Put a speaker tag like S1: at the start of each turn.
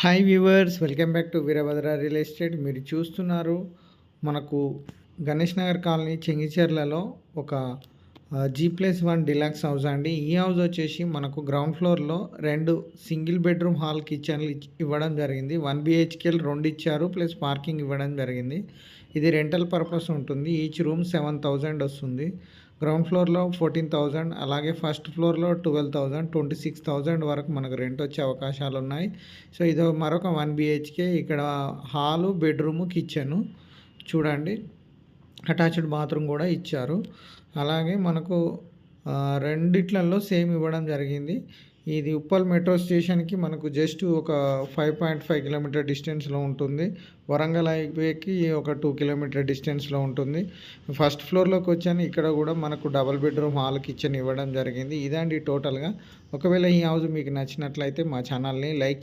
S1: Hi viewers, welcome back to Veerabhadra real estate. మీరు చూస్తున్నారు మనకు గణేష్ నగర్ కాలనీ చెంగిచెర్లలో ఒక G+1 డిలక్స్ హౌస్ అండి. ఈ హౌస్ వచ్చేసి మనకు గ్రౌండ్ ఫ్లోర్లో 2 సింగిల్ బెడ్రూమ్ హాల్ కిచెన్లు ఇవ్వడం జరిగింది. 1 BHKలు 2 ఇచ్చారు, ప్లస్ పార్కింగ్ ఇవ్వడం జరిగింది. ఇది రెంటల్ పర్పస్ ఉంటుంది. ఈచ్ రూమ్ 7,000 వస్తుంది. గ్రౌండ్ ఫ్లోర్లో 14,000, అలాగే ఫస్ట్ ఫ్లోర్లో 12,000, 26,000 వరకు మనకు రెంట్ వచ్చే అవకాశాలు ఉన్నాయి. సో ఇది మరొక 1 BHK. ఇక్కడ హాలు, బెడ్రూము, కిచెను చూడండి. అటాచ్డ్ బాత్రూమ్ కూడా ఇచ్చారు. అలాగే మనకు రెండిట్లలో సేమ్ ఇవ్వడం జరిగింది. ఇది ఉప్పల్ మెట్రో స్టేషన్కి మనకు జస్ట్ ఒక 5.5 కిలోమీటర్ డిస్టెన్స్లో ఉంటుంది. వరంగల్ హైవేకి ఒక 2 కిలోమీటర్ డిస్టెన్స్లో ఉంటుంది. ఫస్ట్ ఫ్లోర్లోకి వచ్చాను. ఇక్కడ కూడా మనకు డబుల్ బెడ్రూమ్ హాల్ కిచెన్ ఇవ్వడం జరిగింది. ఇదండి టోటల్గా. ఒకవేళ ఈ హౌస్ మీకు నచ్చినట్లయితే మా ఛానల్ని లైక్ చేయండి.